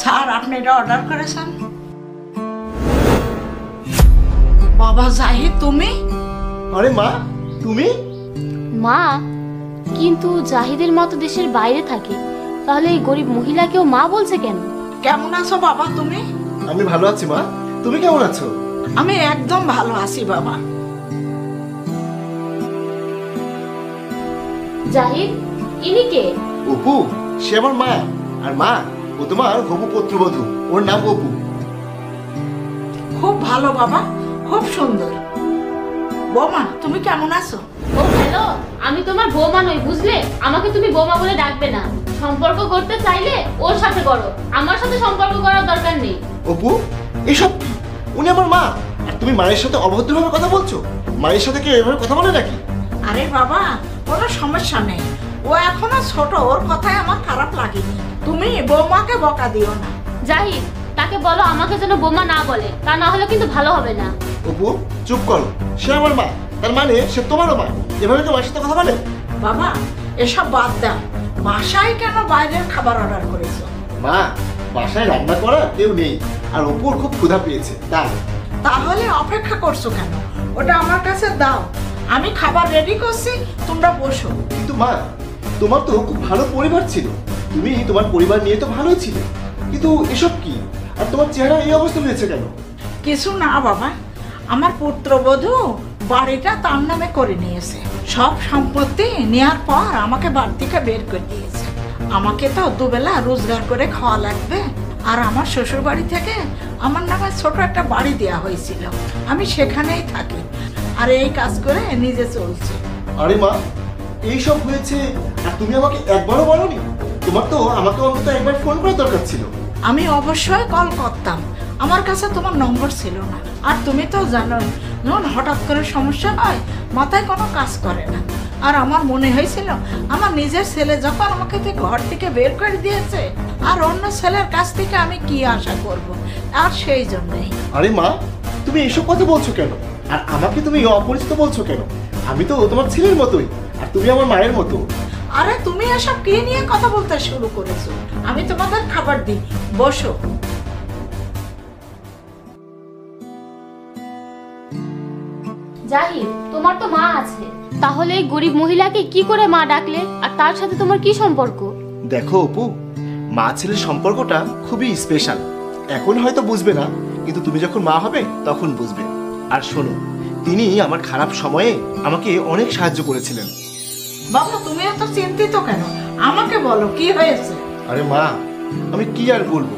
Sir আপনি এটা order করেছেন? বাবা জাহিদ তুমি? আরে মা তুমি? মা? কিন্তু জাহিদের মতো দেশের বাইরে থাকে, তাহলে এই গরিব মহিলাকেও মা বলছে কেন? কেমন আছো বাবা তুমি? আমি ভালো আছি মা, তুমি কেমন আছো? আমি একদম ভালো আছি বাবা। জাহিদ, ইনি কে? অপু, সে আমার মা। আর মা, ও তোমার হবু পুত্রবধূ, ওর নাম অপু। খুব ভালো বাবা, খুব সুন্দর। বৌমা তুমি কেমন আছো? ও হ্যালো, আমি তোমার বৌমা নই বুঝলে, আমাকে তুমি বৌমা বলে ডাকবে না। সম্পর্ক করতে চাইলে ওর সাথে করো, আমার সাথে সম্পর্ক করার দরকার নেই। অপু, এসব কি? উনি আমার মা, আর তুমি মায়ের সাথে অভদ্রভাবে কথা বলছো? মায়ের সাথে কি এভাবে কথা বলে নাকি? আরে বাবা কোনো সমস্যা নেই, ও এখনো ছোট, ওর কথায় আমার খারাপ লাগেনি। তুমি বৌমাকে বকা দিও না। জাহিদ, তাকে বলো আমাকে যেন বৌমা না বলে, তা না হলে কিন্তু ভালো হবে না। অপু চুপ করো, সে আমার মা, তার মানে সে তোমারও মা। এভাবে তো মায়ের সাথে কথা বলে? বাবা এসব বাদ দাও, বাসায় কেন বাইরের খাবার অর্ডার করেছো? মা, বাসায় রান্না করা কেউ নেই, আর অপুর খুব ক্ষুধা পেয়েছে তাই। তাহলে অপেক্ষা করছো কেন? ওটা আমার কাছে দাও, আমি খাবার রেডি করছি, তোমরা বসো। কিন্তু মা, তোমার তো খুব ভালো পরিবার ছিল, তুমি তোমার পরিবার নিয়ে তো ভালোই ছিলে, কিন্তু এসব কি? আর তোমার চেহারা এই অবস্থা হয়েছে কেন? কিছু না বাবা, আমার পুত্রবধূ বাড়িটা তার নামে করে নিয়েছে। সব সম্পত্তি নেওয়ার পর আমাকে বাড়ি থেকে বের করে দিয়েছে। আমাকে তো দুবেলা রোজগার করে খাওয়া লাগবে, আর আমার শ্বশুর বাড়ি থেকে আমার নামে ছোট একটা বাড়ি দেওয়া হয়েছিল, আমি সেখানেই থাকি, আর এই কাজ করে নিজে চলছে। আরে মা, এইসব হয়েছে আর তুমি আমাকে একবারও বলোনি? তোমার তো আমাকে অন্তত একবার ফোন করার দরকার ছিল। আমি অবশ্যই কল করতাম, আমার কাছে তোমার নম্বর ছিল না। আর তুমি তো জানোই, যখন হঠাৎ করে সমস্যা হয় মাথায় কোনো কাজ করে না। আর আমার মনে হয়েছিল আমার নিজের ছেলে যখন আমাকে ঘর থেকে বের করে দিয়েছে, আর অন্য ছেলের কাছ থেকে আমি কি আশা করব, আর সেই জন্যই। আরে মা, তুমি এসব কথা বলছো কেন? আর আমাকে তুমি অপরিচিত বলছো কেন? আমি তো তোমার ছেলের মতোই, আর তুমি আমার মায়ের মতো। আরে তুমি এসব কি নিয়ে কথা বলতে শুরু করেছো? আমি তোমাদের খাবার দিই, বসো। জাহিদ, তোমার তো মা আছে, তাহলে এই গরিব মহিলাকে কি করে মা ডাকলে, আর তার সাথে তোমার কি সম্পর্ক? দেখো অপু, মা ছেলের সম্পর্কটা খুবই স্পেশাল। এখন হয়তো বুঝবে না, কিন্তু তুমি যখন মা হবে তখন বুঝবে। আর শোনো, তিনি আমার খারাপ সময়ে আমাকে অনেক সাহায্য করেছিলেন। বাবা তুমি এত চিন্তিত কেন? আমাকে বলো কি হয়েছে? আরে মা, আমি কি আর বলবো,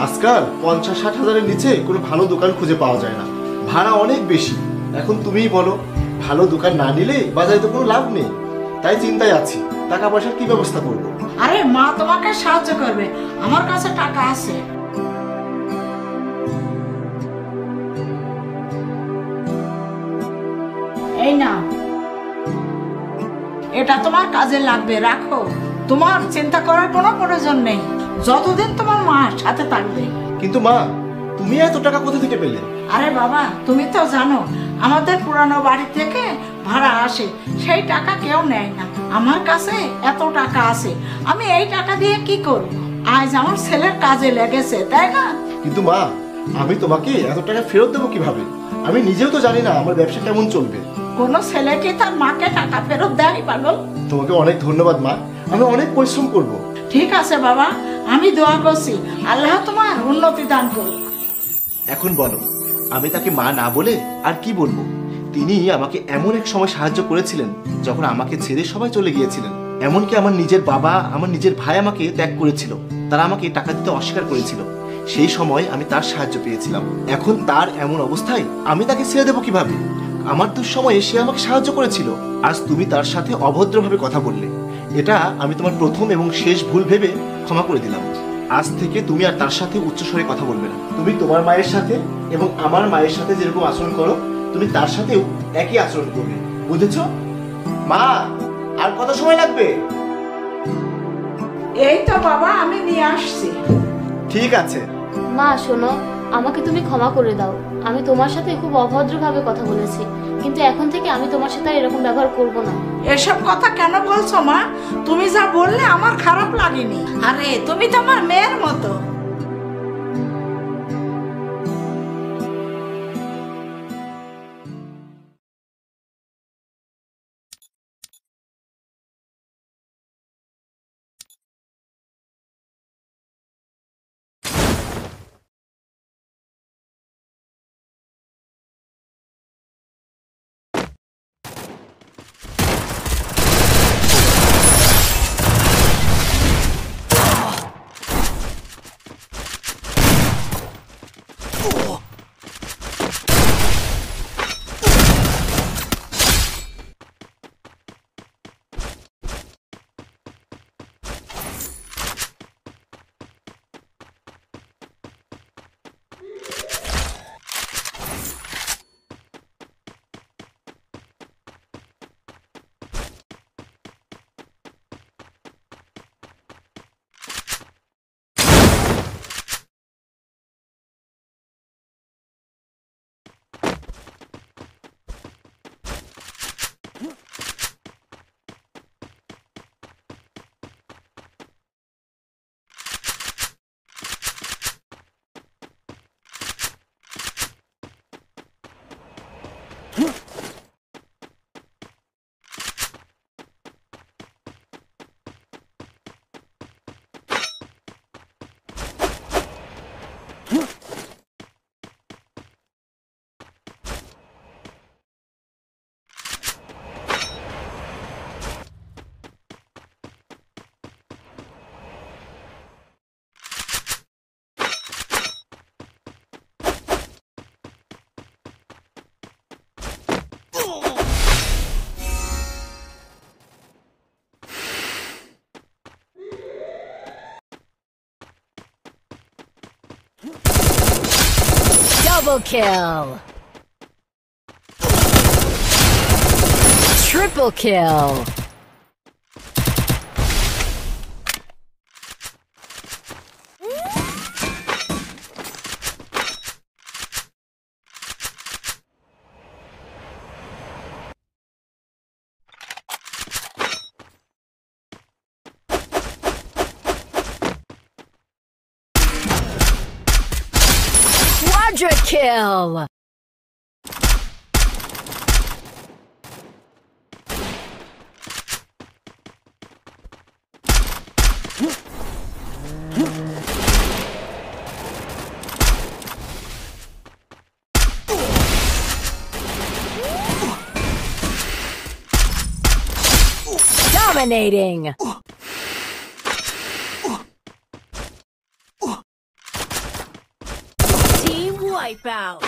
আজকাল 50-60 হাজারের নিচে কোনো ভালো দোকান খুঁজে পাওয়া যায় না, ভাড়া অনেক বেশি। এখন তুমিই বলো, ভালো দোকান না নিলে বাজারে তো কোনো লাভ নেই। তাই চিন্তায় আছি, টাকা পয়সার কি ব্যবস্থা করবো। আরে মা তোমাকে সাহায্য করবে, আমার কাছে টাকা আছে। এই না, এটা তোমার কাজে লাগবে, রাখো। তোমার চিন্তা করার কোনো প্রয়োজন নেই, যতদিন তোমার মা সাথে থাকবে। কিন্তু মা, তুমি এত টাকা কোথা থেকে পেলে? আরে বাবা তুমি তো জানো, আমাদের পুরানো বাড়ি থেকে ভাড়া আসে, সেই টাকা কেউ নেয় না। আমার কাছে এত টাকা আছে, আমি এই টাকা দিয়ে কি করব? আজ আমার ছেলের কাজে লেগেছে, তাই না? কিন্তু মা, আমি তোমাকে এত টাকা ফেরত দেবো কিভাবে? আমি নিজেও তো জানি না আমার ব্যবসা কেমন চলবে। কোনো ছেলে কি তার মাকে টাকা ফেরত দেয় পাগল? তোমাকে অনেক ধন্যবাদ মা, আমি অনেক পরিশ্রম করব। ঠিক আছে বাবা, আমি দোয়া করছি আল্লাহ তোমার উন্নতি দান করুক। এখন বলো, আমি তাকে মা না বলে আর কি বলবো? তিনি আমাকে এমন এক সময় সাহায্য করেছিলেন যখন আমাকে ছেড়ে সবাই চলে গিয়েছিলেন। এমনকি আমার নিজের বাবা, আমার নিজের ভাই আমাকে ত্যাগ করেছিল, তারা আমাকে টাকা দিতে অস্বীকার করেছিল। সেই সময় আমি তার সাহায্য পেয়েছিলাম। এখন তার এমন অবস্থায় আমি তাকে ছেড়ে দেবো কিভাবে? আমার দুঃসময়ে সে আমাকে সাহায্য করেছিল, আজ তুমি তার সাথে অভদ্রভাবে কথা বললে। এটা আমি তোমার প্রথম এবং শেষ ভুল ভেবে ক্ষমা করে দিলাম। আজ থেকে তুমি আর তার সাথে উচ্চস্বরে কথা বলবে না। তুমি তোমার মায়ের সাথে এবং আমার মায়ের সাথে যেরকম আচরণ করো, তুমি তার সাথেও একই আচরণ করবে, বুঝেছো? মা, আর কত সময় লাগবে? এই তো বাবা আমি নিয়ে আসছি। ঠিক আছে। মা শোনো, আমাকে তুমি ক্ষমা করে দাও, আমি তোমার সাথে খুব অভদ্রভাবে কথা বলেছি, কিন্তু এখন থেকে আমি তোমার সাথে আর এরকম ব্যবহার করব না। এসব কথা কেন বলছো মা? তুমি যা বললে আমার খারাপ লাগেনি। আরে তুমি তো আমার মেয়ের মতো। Double kill. Triple kill. Quadra kill. Dominating. Team wipeout.